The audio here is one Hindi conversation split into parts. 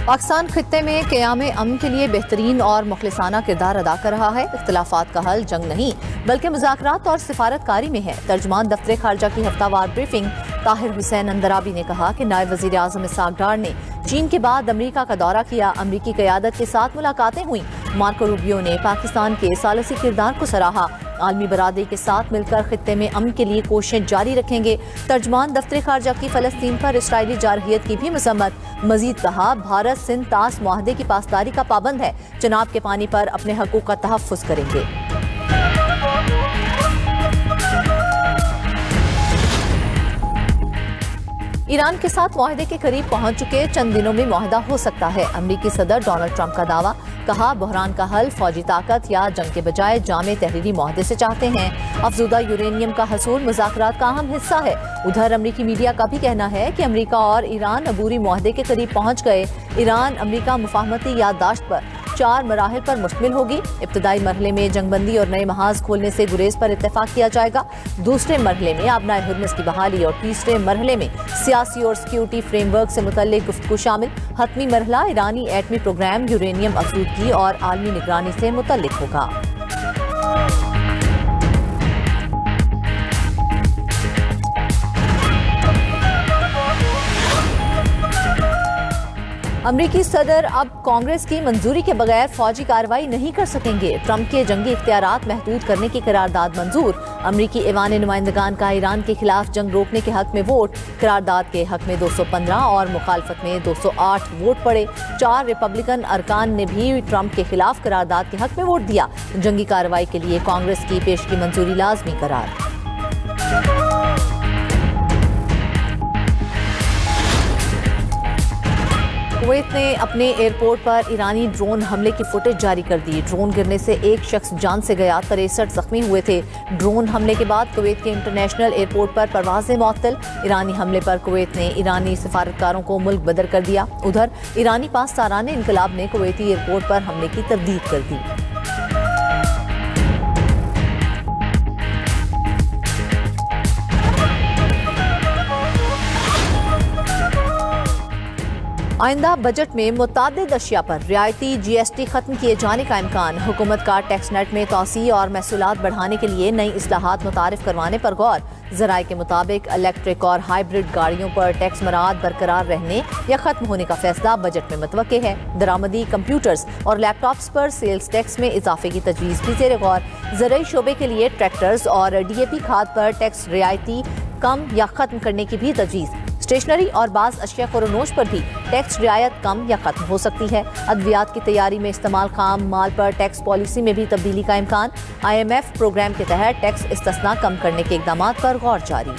पाकिस्तान खित्ते में क़याम अमन के लिए बेहतरीन और मुखलिसाना किरदार अदा कर रहा है। इख्तिलाफात का हल जंग नहीं बल्कि मुज़ाकरात और सिफारतकारी में है। तर्जुमान दफ्तर खारजा की हफ्तावार ब्रीफिंग ताहिर हुसैन अंदराबी ने कहा कि नायब वज़ीर आज़म इसहाक डार ने चीन के बाद अमरीका का दौरा किया। अमरीकी क़यादत के साथ मुलाकातें हुई। मार्को रूबियो ने पाकिस्तान के सालसी किरदार को सराहा। आलमी बरादरी के साथ मिलकर खित्ते में अमन के लिए कोशिशें जारी रखेंगे। तर्जुमान दफ्तर खारजा की फ़लस्तीन पर इसराइली जारहियत की भी मज़म्मत। मजीद कहा, भारत सिंध तास मुआहदे की पासदारी का पाबंद है। चनाब के पानी पर अपने हकूक़ का तहफ़्फ़ुज़ करेंगे। ईरान के साथ मुआहदे के करीब पहुंच चुके, चंद दिनों में मुआहदा हो सकता है। अमरीकी सदर डोनाल्ड ट्रंप का दावा। कहा, बहरान का हल फौजी ताकत या जंग के बजाय जामे तहरीरी मुआहदे से चाहते हैं। अफजुदा यूरेनियम का हसूल मुज़ाकरात का अहम हिस्सा है। उधर अमरीकी मीडिया का भी कहना है कि अमरीका और ईरान अबूरी मुआहदे के करीब पहुंच गए। ईरान अमरीका मुफाहमती याददाश्त पर 4 मराहिल पर मुश्तमिल होगी। इब्तदाई मरहले में जंगबंदी और नए महाज खोलने से गुरेज पर इत्तेफाक किया जाएगा। दूसरे मरहले में आबनाए हुर्मुज़ की बहाली और तीसरे मरहले में सियासी और सिक्योरिटी फ्रेमवर्क से मुतल्लिक गुफ्तगू शामिल। हतमी मरहला ईरानी एटमी प्रोग्राम, यूरेनियम अफसूदगी और आलमी निगरानी से मुतल्लिक होगा। अमरीकी सदर अब कांग्रेस की मंजूरी के बगैर फौजी कार्रवाई नहीं कर सकेंगे। ट्रंप के जंगी इख्तियारात महदूद करने की करारदाद मंजूर। अमरीकी ऐवान नुमाइंदगान का ईरान के खिलाफ जंग रोकने के हक में वोट। करारदाद के हक में 215 और मुखालफत में 208 वोट पड़े। 4 रिपब्लिकन अरकान ने भी ट्रंप के खिलाफ करारदाद के हक में वोट दिया। जंगी कार्रवाई के लिए कांग्रेस की पेश की मंजूरी लाजमी करार। कुवैत ने अपने एयरपोर्ट पर ईरानी ड्रोन हमले की फुटेज जारी कर दी। ड्रोन गिरने से एक शख्स जान से गया, 63 जख्मी हुए थे। ड्रोन हमले के बाद कुवैत के इंटरनेशनल एयरपोर्ट पर परवाजें मुअत्तल। ईरानी हमले पर कुवैत ने ईरानी सिफारतकारों को मुल्क बदर कर दिया। उधर ईरानी पासदारान इनकलाब ने कुवैती एयरपोर्ट पर हमले की तरदीद कर दी। आइंदा बजट में मुतादिद अशिया पर रियायती GST खत्म किए जाने का इम्कान। हुकूमत का टैक्स नेट में तोसी और महसूलात बढ़ाने के लिए नई इस्लाहात मुतारिफ करवाने पर गौर। ज़राए के मुताबिक इलेक्ट्रिक और हाइब्रिड गाड़ियों पर टैक्स मराद बरकरार रहने या खत्म होने का फैसला बजट में मुतवक्के है। दरामदी कंप्यूटर्स और लैपटॉप्स पर सेल्स टैक्स में इजाफे की तजवीज़ भी ज़ेर गौर। ज़राई शोबे के लिए ट्रैक्टर्स और DAP खाद पर टैक्स रियायती कम या खत्म करने की भी तजवीज़। स्टेशनरी और बाज़ अशिया फ़रोनोश पर भी टैक्स रियायत कम या खत्म हो सकती है। अद्वियात की तैयारी में इस्तेमाल खाम माल पर टैक्स पॉलिसी में भी तब्दीली का इम्कान। IMF प्रोग्राम के तहत टैक्स इस्तिस्ना कम करने के इक़दाम पर गौर जारी।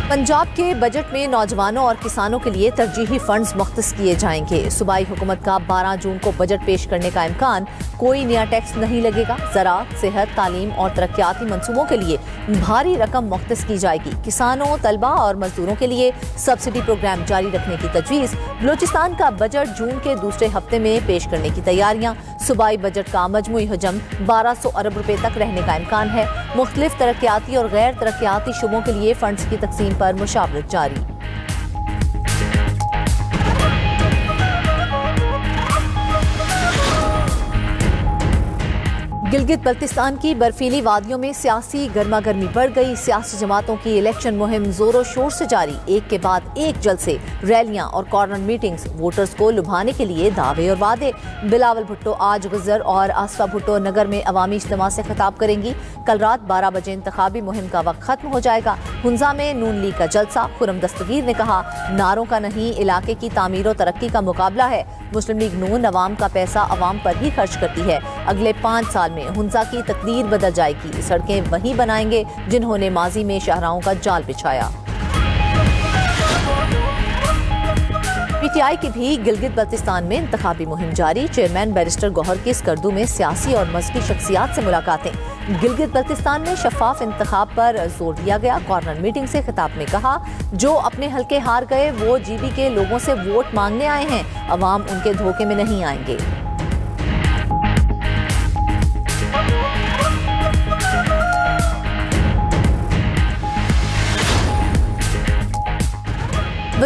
पंजाब के बजट में नौजवानों और किसानों के लिए तरजीही फंड्स मुख्तस किए जाएंगे। सूबाई हुकूमत का 12 जून को बजट पेश करने का इम्कान। कोई नया टैक्स नहीं लगेगा। ज़राअत, सेहत, तालीम और तरक्याती मंसूबों के लिए भारी रकम मुख्तस की जाएगी। किसानों, तलबा और मजदूरों के लिए सब्सिडी प्रोग्राम जारी रखने की तजवीज़। बलूचिस्तान का बजट जून के दूसरे हफ्ते में पेश करने की तैयारियां। सूबाई बजट का मजमूई हजम 1200 अरब रुपए तक रहने का इम्कान है। मुख्तलिफ तरक्याती और गैर तरक्याती शुबों के लिए फंड्स की तकसीम पर मुशावरत जारी। गिलगित बल्तिस्तान की बर्फीली वादियों में सियासी गर्मा गर्मी बढ़ गई। सियासी जमातों की इलेक्शन मुहिम जोरों शोर से जारी। एक के बाद एक जलसे, रैलियां और कॉर्नर मीटिंग्स। वोटर्स को लुभाने के लिए दावे और वादे। बिलावल भुट्टो आज गुजर और आसफा भुट्टो नगर में अवामी इज्तिमा से खिताब करेंगी। कल रात 12 बजे इंतखाबी मुहिम का वक्त खत्म हो जाएगा। हुंजा में नून लीग का जलसा। खुरम दस्तगीर ने कहा, नारों का नहीं, इलाके की तामीर और तरक्की का मुकाबला है। मुस्लिम लीग नून अवाम का पैसा अवाम पर ही खर्च करती है। अगले 5 साल में हुंजा की तकदीर बदल जाएगी। सड़कें वही बनाएंगे जिन्होंने माजी में शाहराहों का जाल बिछाया। PTI की भी गिलगित बल्तिस्तान में इंतखाबी मुहिम जारी। चेयरमैन बैरिस्टर गौहर की स्कर्दू में सियासी और मजहबी शख्सियात से मुलाकातें। गिलगित बल्तिस्तान में शफाफ इंतखाब पर जोर दिया गया। कॉर्नर मीटिंग से खिताब में कहा, जो अपने हल्के हार गए वो GB के लोगों से वोट मांगने आए हैं। अवाम उनके धोखे में नहीं आएंगे।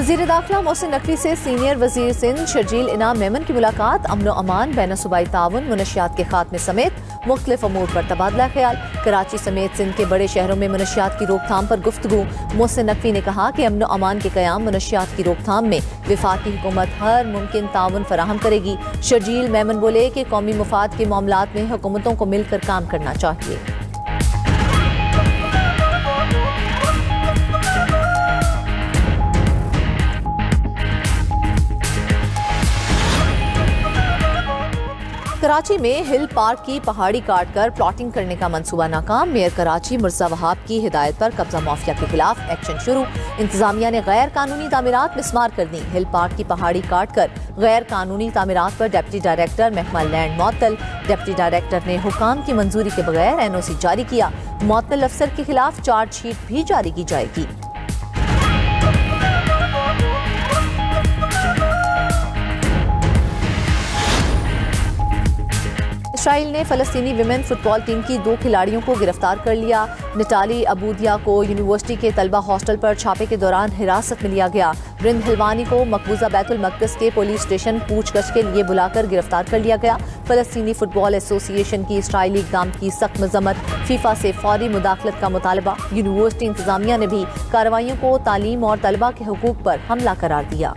वज़ीर दाखिला मोहसिन नकवी से सीनियर वज़ीर सिंध शर्जील इनाम मेमन की मुलाकात। अमन अमान बैन सूबाई ताउन मुनशियात के खात्मे समेत मुख्तलिफ अमूर पर तबादला ख्याल। कराची समेत सिंध के बड़े शहरों में मुनशियात की रोकथाम पर गुफ्तगू। मोहसिन नकवी ने कहा कि अमन अमान के क़याम मुनशियात की रोकथाम में वफाकी हुकूमत हर मुमकिन ताउन फराहम करेगी। शर्जील मेमन बोले कि कौमी मुफाद के मामलात में हुकूमतों को मिलकर काम करना चाहिए। कराची में हिल पार्क की पहाड़ी काट कर प्लॉटिंग करने का मंसूबा नाकाम। मेयर कराची मिर्जा वहाब की हिदायत पर कब्जा माफिया के खिलाफ एक्शन शुरू। इंतजामिया ने गैर कानूनी तामीरात मिसमार कर दी। हिल पार्क की पहाड़ी काट कर गैर कानूनी तामीरात पर डिप्टी डायरेक्टर महकमा लैंड मुअत्तल। डिप्टी डायरेक्टर ने हुकाम की मंजूरी के बगैर NOC जारी किया। मुअत्तल अफसर के खिलाफ चार्जशीट भी जारी की जाएगी। इसराइल ने फ़लस्तीनी विमेन फुटबॉल टीम की 2 खिलाड़ियों को गिरफ्तार कर लिया। निटाली अबूदिया को यूनिवर्सिटी के तलबा हॉस्टल पर छापे के दौरान हिरासत में लिया गया। रिंद हिलवानी को मकबूजा बैतुल मक़दस के पुलिस स्टेशन पूछगछ के लिए बुलाकर गिरफ्तार कर लिया गया। फ़लस्तीनी फुटबॉल एसोसिएशन की इसराइली इक़दाम की सख्त मज़म्मत। फीफा से फौरी मुदाखलत का मुतालबा। यूनिवर्सिटी इंतजामिया ने भी कार्रवाइयों को तालीम और तलबा के हुकूक पर हमला करार दिया।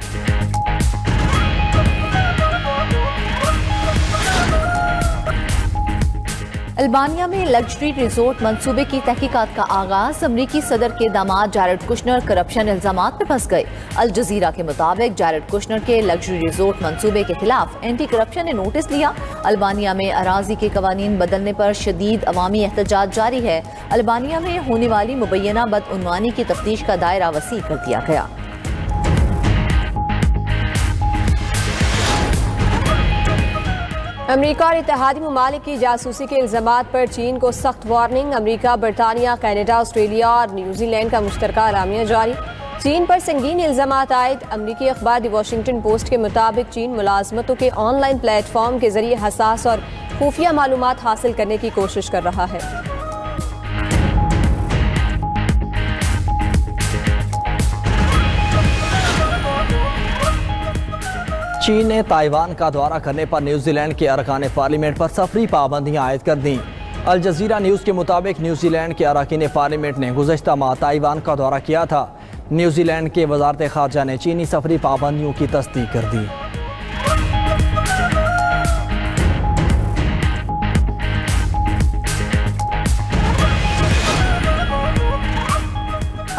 अल्बानिया में लग्जरी रिजोर्ट मंसूबे की तहकीकात का आगाज। अमरीकी सदर के दामाद जैरेड कुशनर करप्शन इल्जामात में फंस गए। अल जजीरा के मुताबिक जैरेड कुशनर के लग्जरी रिजोर्ट मंसूबे के खिलाफ एंटी करप्शन ने नोटिस दिया। अल्बानिया में अराजी के कवानीन बदलने पर शदीद अवामी एहतजाज जारी है। अल्बानिया में होने वाली मुबैना बदउनवानी की तफ्तीश का दायरा वसी कर दिया गया। अमरीका और इत्तेहादी ममालिक की जासूसी के इल्जामात पर चीन को सख्त वार्निंग। अमरीका, बरतानिया, कनाडा, ऑस्ट्रेलिया और न्यूजीलैंड का मुश्तरका अलामिया जारी। चीन पर संगीन इल्जामात आयद। अमरीकी अखबार द वॉशिंगटन पोस्ट के मुताबिक चीन मुलाजमतों के ऑनलाइन प्लेटफॉर्म के जरिए हसास और खुफिया मालूमात हासिल करने की कोशिश कर रहा है। चीन ने ताइवान का दौरा करने पर न्यूजीलैंड के अरकान पार्लियामेंट पर सफरी पाबंदियां आयद कर दी। अल जजीरा न्यूज़ के मुताबिक न्यूजीलैंड के अरकान पार्लियामेंट ने गुज़श्ता माह ताइवान का दौरा किया था। न्यूजीलैंड के वज़ारत ख़ारजा ने चीनी सफरी पाबंदियों की तस्दीक कर दी।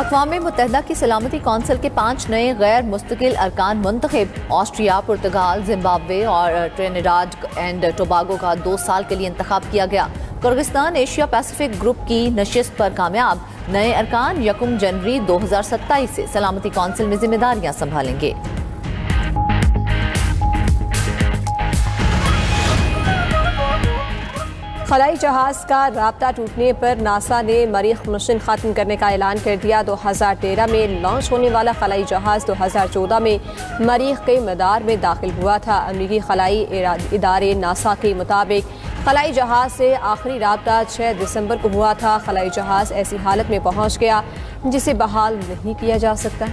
अक़वाम मुत्तहिदा की सलामती कौंसिल के 5 नए गैर मुस्तकिल अरकान मुंतखब। ऑस्ट्रिया, पुर्तगाल, जिम्बाब्वे और ट्रिनिडाड एंड टोबागो का 2 साल के लिए इंतखाब किया गया। किर्गिस्तान एशिया पैसिफिक ग्रुप की नशिस्त पर कामयाब। नए अरकान 1 जनवरी 2027 से सलामती कौंसिल में जिम्मेदारियां संभालेंगे। खलाई जहाज का राब्ता टूटने पर नासा ने मरीख मिशन खत्म करने का ऐलान कर दिया। 2013 में लॉन्च होने वाला खलाई जहाज 2014 में मरीख के मदार में दाखिल हुआ था। अमरीकी खलाई इदारे नासा के मुताबिक खलाई जहाज से आखिरी राब्ता 6 दिसंबर को हुआ था। खलाई जहाज ऐसी हालत में पहुंच गया जिसे बहाल नहीं किया जा सकता।